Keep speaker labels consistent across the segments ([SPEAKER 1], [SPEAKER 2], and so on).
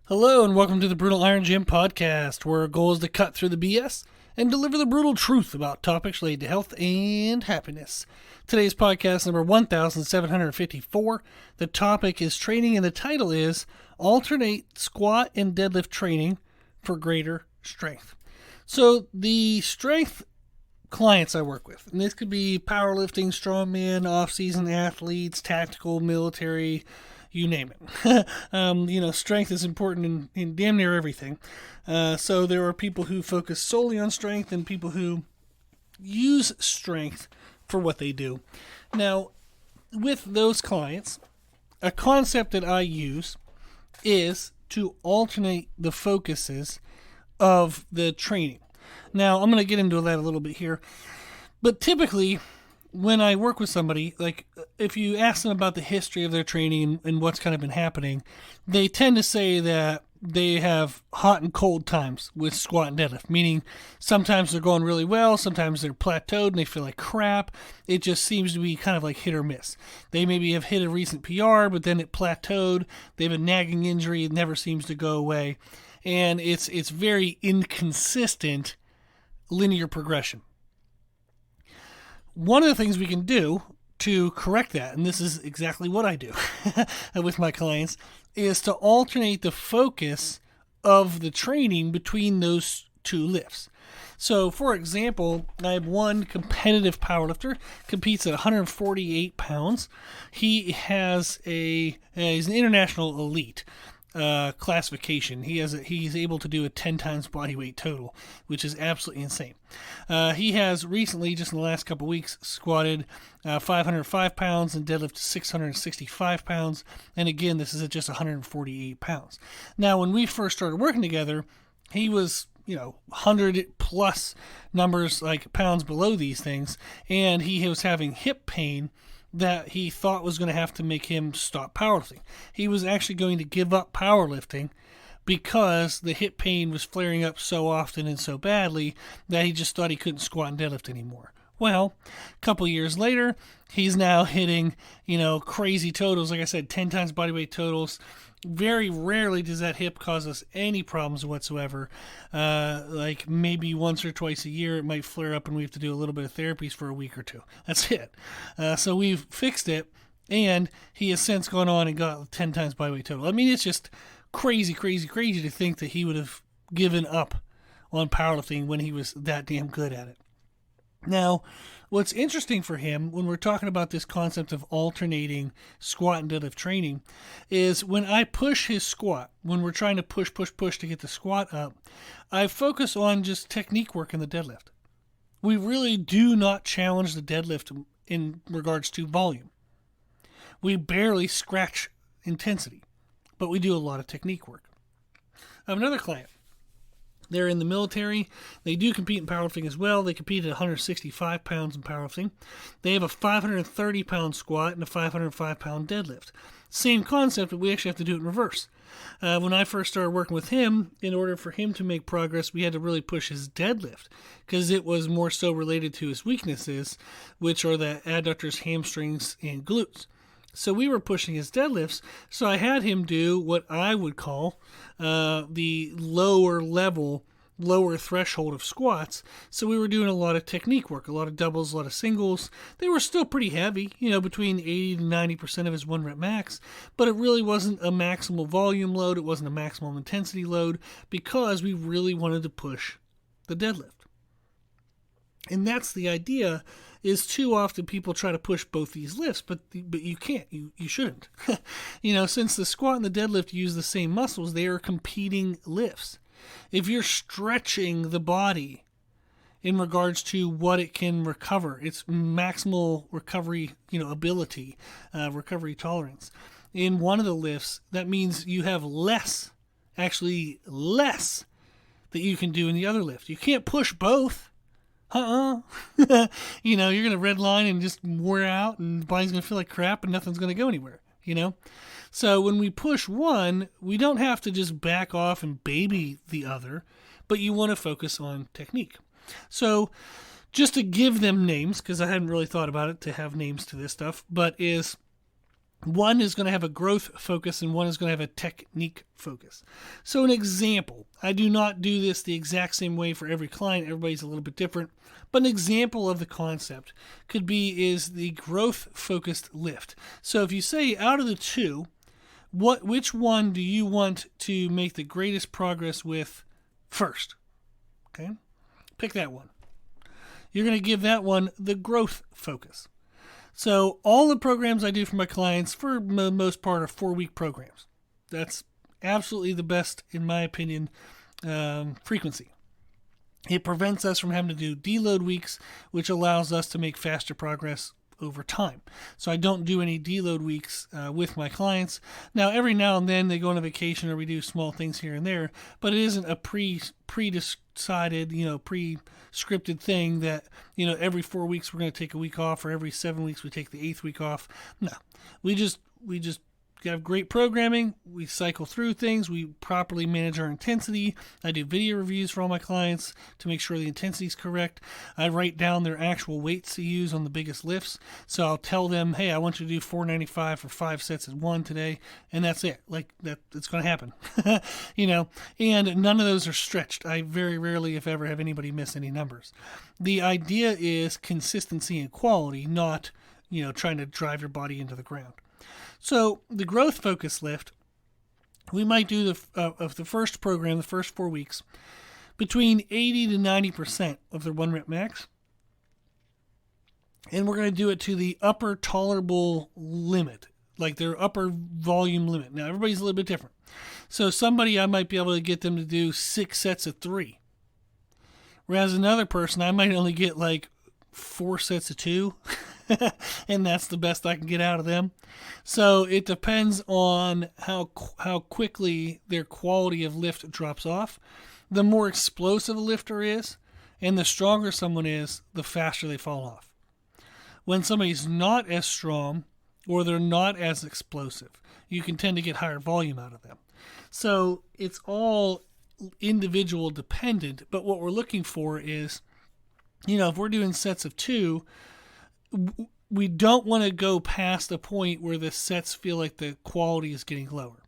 [SPEAKER 1] Hello and welcome to the Brutal Iron Gym podcast, where our goal is to cut through the BS and deliver the brutal truth about topics related to health and happiness. Today's podcast number 1754. The topic is training and the title is Alternate Squat and Deadlift Training for Greater Strength. So the strength clients I work with, and this could be powerlifting, strongman, off-season athletes, tactical, military, you name it. Strength is important in damn near everything. So there are people who focus solely on strength and people who use strength for what they do. Now, with those clients, a concept that I use is to alternate the focuses of the training. Now, I'm going to get into that a little bit here. But typically, when I work with somebody, like if you ask them about the history of their training and what's kind of been happening, they tend to say that they have hot and cold times with squat and deadlift, meaning sometimes they're going really well, sometimes they're plateaued and they feel like crap. It just seems to be kind of like hit or miss. They maybe have hit a recent PR, but then it plateaued. They have a nagging injury. It never seems to go away. And it's very inconsistent linear progression. One of the things we can do to correct that, and this is exactly what I do with my clients, is to alternate the focus of the training between those two lifts. So, for example, I have one competitive powerlifter, competes at 148 pounds. He's an international elite classification. He's able to do a 10 times body weight total, which is absolutely insane. He has recently, just in the last couple weeks, squatted 505 pounds and deadlifted 665 pounds. And again, this is at just 148 pounds. Now, when we first started working together, he was 100 plus numbers, like pounds below these things, and he was having hip pain that he thought was going to have to make him stop powerlifting. He was actually going to give up powerlifting because the hip pain was flaring up so often and so badly that he just thought he couldn't squat and deadlift anymore. Well, a couple years later, he's now hitting, crazy totals. Like I said, 10 times body weight totals. Very rarely does that hip cause us any problems whatsoever. Like maybe once or twice a year it might flare up and we have to do a little bit of therapies for a week or two. That's it. So we've fixed it, and he has since gone on and got 10 times body weight total. I mean, it's just crazy to think that he would have given up on powerlifting when he was that damn good at it. Now, what's interesting for him when we're talking about this concept of alternating squat and deadlift training is when I push his squat, when we're trying to push to get the squat up, I focus on just technique work in the deadlift. We really do not challenge the deadlift in regards to volume. We barely scratch intensity, but we do a lot of technique work. I have another client. They're in the military. They do compete in powerlifting as well. They compete at 165 pounds in powerlifting. They have a 530-pound squat and a 505-pound deadlift. Same concept, but we actually have to do it in reverse. When I first started working with him, in order for him to make progress, we had to really push his deadlift because it was more so related to his weaknesses, which are the adductors, hamstrings, and glutes. So we were pushing his deadlifts, so I had him do what I would call the lower threshold of squats. So we were doing a lot of technique work, a lot of doubles, a lot of singles. They were still pretty heavy, between 80 to 90% of his 1 rep max, but it really wasn't a maximal volume load. It wasn't a maximum intensity load because we really wanted to push the deadlift. And that's the idea, is too often people try to push both these lifts, but you can't. You shouldn't. Since the squat and the deadlift use the same muscles, they are competing lifts. If you're stretching the body in regards to what it can recover, its maximal recovery, ability, recovery tolerance, in one of the lifts, that means you have less that you can do in the other lift. You can't push both. You're going to redline and just wear out, and the body's going to feel like crap and nothing's going to go anywhere, So when we push one, we don't have to just back off and baby the other, but you want to focus on technique. So just to give them names, because I hadn't really thought about it to have names to this stuff, but is One is going to have a growth focus and one is going to have a technique focus. So an example, I do not do this the exact same way for every client. Everybody's a little bit different. But an example of the concept could be is the growth focused lift. So if you say out of the two, which one do you want to make the greatest progress with first? Okay, pick that one. You're going to give that one the growth focus. So all the programs I do for my clients, for the most part, are 4-week programs. That's absolutely the best, in my opinion, frequency. It prevents us from having to do deload weeks, which allows us to make faster progress over time. So I don't do any deload weeks with my clients. Now, every now and then they go on a vacation or we do small things here and there, but it isn't a pre-decided, pre-scripted thing that, every 4 weeks we're going to take a week off, or every 7 weeks we take the 8th week off. No, we just have great programming. We cycle through things. We properly manage our intensity. I do video reviews for all my clients to make sure the intensity is correct. I write down their actual weights to use on the biggest lifts. So I'll tell them, hey, I want you to do 495 for 5 sets at 1 today. And that's it. Like that, it's going to happen, and none of those are stretched. I very rarely, if ever, have anybody miss any numbers. The idea is consistency and quality, not, trying to drive your body into the ground. So the growth focus lift, we might do of the first program, the first 4 weeks, between 80 to 90% of their 1 rep max. And we're going to do it to the upper tolerable limit, like their upper volume limit. Now, everybody's a little bit different. So somebody, I might be able to get them to do 6 sets of 3. Whereas another person, I might only get like 4 sets of 2. And that's the best I can get out of them. So it depends on how quickly their quality of lift drops off. The more explosive a lifter is, and the stronger someone is, the faster they fall off. When somebody's not as strong, or they're not as explosive, you can tend to get higher volume out of them. So it's all individual dependent, but what we're looking for is, if we're doing sets of 2, we don't want to go past a point where the sets feel like the quality is getting lower.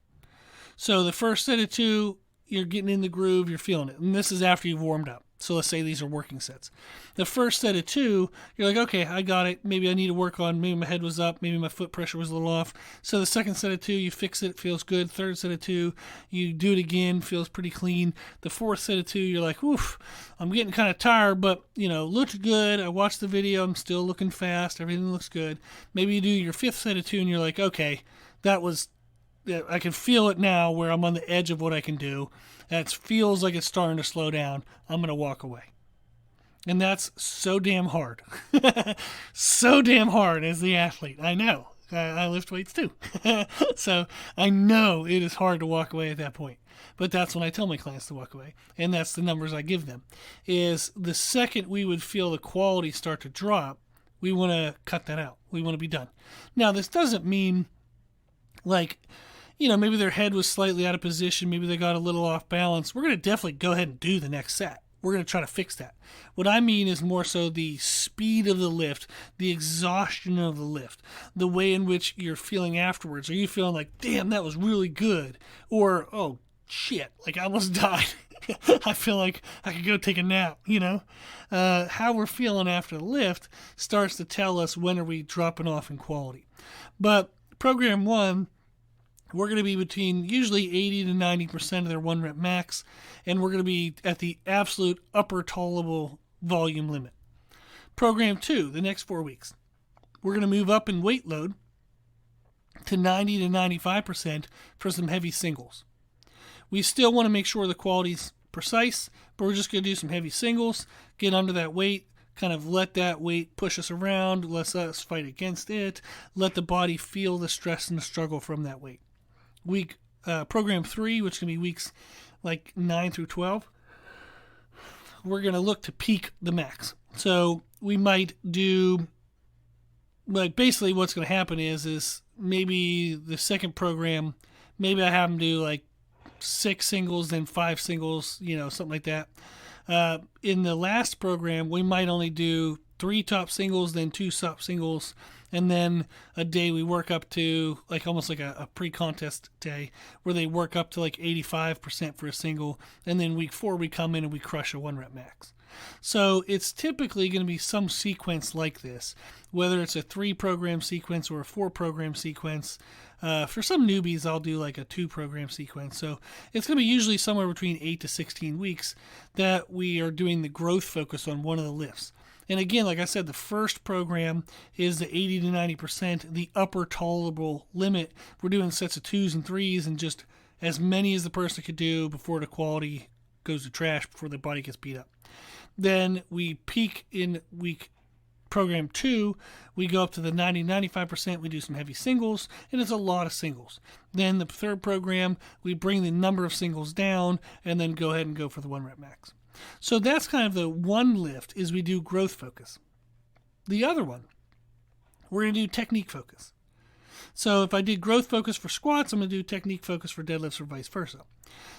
[SPEAKER 1] So the first set of 2, you're getting in the groove, you're feeling it. And this is after you've warmed up. So let's say these are working sets. The first set of 2, you're like, okay, I got it. Maybe I need to work on, maybe my head was up, maybe my foot pressure was a little off. So the second set of 2, you fix it, feels good. Third set of 2, you do it again, feels pretty clean. The fourth set of 2, you're like, oof, I'm getting kind of tired, but, looked good. I watched the video, I'm still looking fast, everything looks good. Maybe you do your 5th set of 2 and you're like, okay, I can feel it now where I'm on the edge of what I can do. That feels like it's starting to slow down. I'm going to walk away. And that's so damn hard. So damn hard as the athlete. I know. I lift weights too. So I know it is hard to walk away at that point. But that's when I tell my clients to walk away. And that's the numbers I give them. Is the second we would feel the quality start to drop, we want to cut that out. We want to be done. Now, this doesn't mean maybe their head was slightly out of position. Maybe they got a little off balance. We're going to definitely go ahead and do the next set. We're going to try to fix that. What I mean is more so the speed of the lift, the exhaustion of the lift, the way in which you're feeling afterwards. Are you feeling like, damn, that was really good? Or, oh, shit, like I almost died. I feel like I could go take a nap, How we're feeling after the lift starts to tell us when are we dropping off in quality. But program 1, we're going to be between usually 80 to 90% of their 1 rep max, and we're going to be at the absolute upper tolerable volume limit. Program 2, the next 4 weeks, we're going to move up in weight load to 90 to 95% for some heavy singles. We still want to make sure the quality's precise, but we're just going to do some heavy singles, get under that weight, kind of let that weight push us around, let us fight against it, let the body feel the stress and the struggle from that weight. Program 3, which can be weeks like 9 through 12, we're going to look to peak the max. So we might do, basically what's going to happen is maybe the second program, maybe I have them do 6 singles, then 5 singles, something like that. In the last program, we might only do 3 top singles, then 2 top singles, and then a day we work up to like almost like a pre-contest day where they work up to like 85% for a single, and then week 4 we come in and we crush a 1 rep max. So it's typically going to be some sequence like this, whether it's a 3 program sequence or a 4 program sequence. For some newbies, I'll do like a 2 program sequence. So it's going to be usually somewhere between 8 to 16 weeks that we are doing the growth focus on one of the lifts. And again, like I said, the first program is the 80 to 90%, the upper tolerable limit. We're doing sets of 2s and 3s and just as many as the person could do before the quality goes to trash, before the body gets beat up. Then we peak in week program 2, we go up to the 90-95%, we do some heavy singles, and it's a lot of singles. Then the third program, we bring the number of singles down, and then go ahead and go for the 1 rep max. So that's kind of the one lift, is we do growth focus. The other one, we're going to do technique focus. So if I did growth focus for squats, I'm going to do technique focus for deadlifts or vice versa.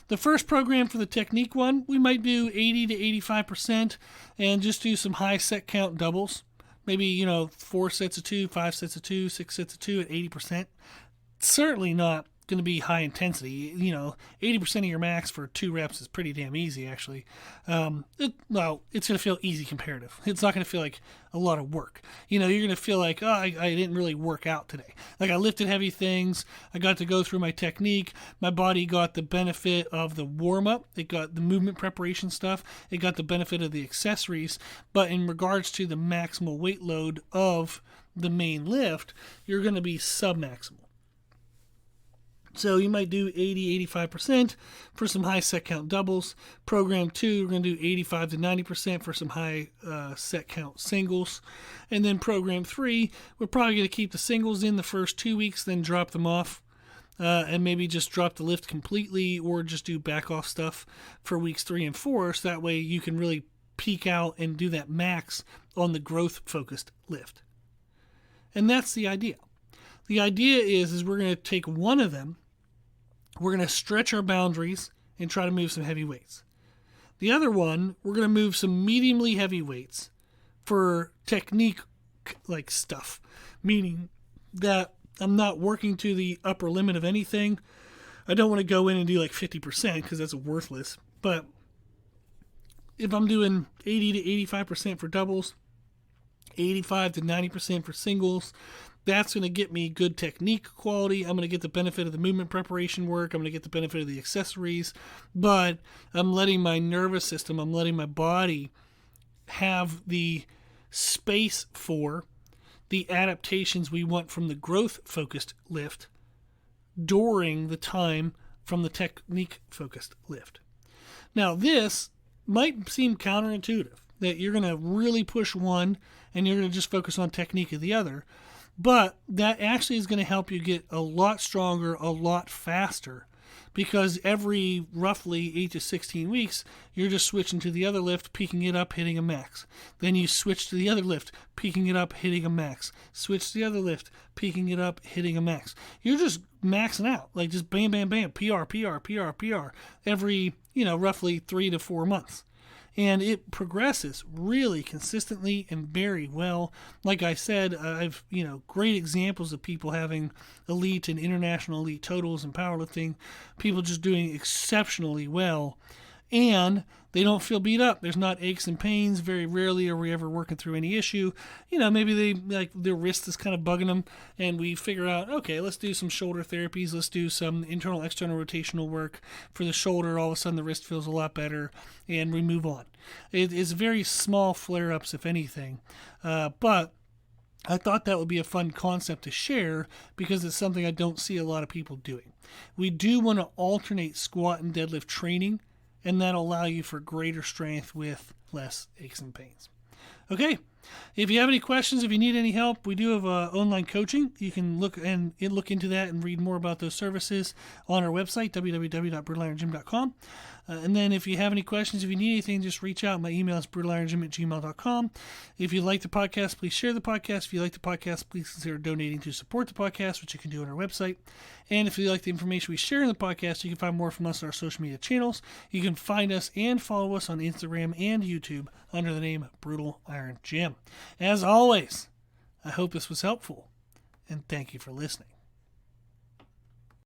[SPEAKER 1] The first program for the technique one, we might do 80 to 85% and just do some high set count doubles. Maybe, 4 sets of 2, 5 sets of 2, 6 sets of 2 at 80%. Certainly not going to be high intensity. 80% of your max for 2 reps is pretty damn easy, actually. It's going to feel easy comparative. It's not going to feel like a lot of work. You're going to feel like, I didn't really work out today. Like I lifted heavy things. I got to go through my technique. My body got the benefit of the warm-up. It got the movement preparation stuff. It got the benefit of the accessories. But in regards to the maximal weight load of the main lift, you're going to be sub-maximal. So you might do 80-85% for some high set count doubles. Program 2, we're going to do 85 to 90% for some high set count singles. And then program 3, we're probably going to keep the singles in the first 2 weeks, then drop them off. And maybe just drop the lift completely or just do back off stuff for weeks 3 and 4. So that way you can really peak out and do that max on the growth focused lift. And that's the idea. The idea is we're going to take one of them. We're going to stretch our boundaries and try to move some heavy weights. The other one, we're going to move some mediumly heavy weights for technique like stuff, meaning that I'm not working to the upper limit of anything. I don't want to go in and do like 50% because that's worthless. But if I'm doing 80 to 85% for doubles, 85 to 90% for singles, that's going to get me good technique quality. I'm going to get the benefit of the movement preparation work. I'm going to get the benefit of the accessories. But I'm letting my nervous system, I'm letting my body have the space for the adaptations we want from the growth-focused lift during the time from the technique-focused lift. Now, this might seem counterintuitive, that you're going to really push one and you're going to just focus on technique of the other. But that actually is going to help you get a lot stronger, a lot faster, because every roughly 8 to 16 weeks, you're just switching to the other lift, peaking it up, hitting a max. Then you switch to the other lift, peaking it up, hitting a max. Switch to the other lift, peaking it up, hitting a max. You're just maxing out, like just bam, bam, bam, PR, PR, PR, PR, every, roughly 3 to 4 months. And it progresses really consistently and very well. Like I said, I've, great examples of people having elite and international elite totals in powerlifting, people just doing exceptionally well, and they don't feel beat up. There's not aches and pains. Very rarely are we ever working through any issue. Maybe their wrist is kind of bugging them, and we figure out, okay, let's do some shoulder therapies. Let's do some internal, external rotational work for the shoulder. All of a sudden, the wrist feels a lot better, and we move on. It is very small flare-ups, if anything, but I thought that would be a fun concept to share because it's something I don't see a lot of people doing. We do want to alternate squat and deadlift training, and that'll allow you for greater strength with less aches and pains. Okay, if you have any questions, if you need any help, we do have online coaching. You can look into that and read more about those services on our website, www.brutalirongym.com. And then if you have any questions, if you need anything, just reach out. My email is brutalirongym@gmail.com. If you like the podcast, please share the podcast. If you like the podcast, please consider donating to support the podcast, which you can do on our website. And if you like the information we share in the podcast, you can find more from us on our social media channels. You can find us and follow us on Instagram and YouTube under the name Brutal Iron Gym. As always, I hope this was helpful, and thank you for listening.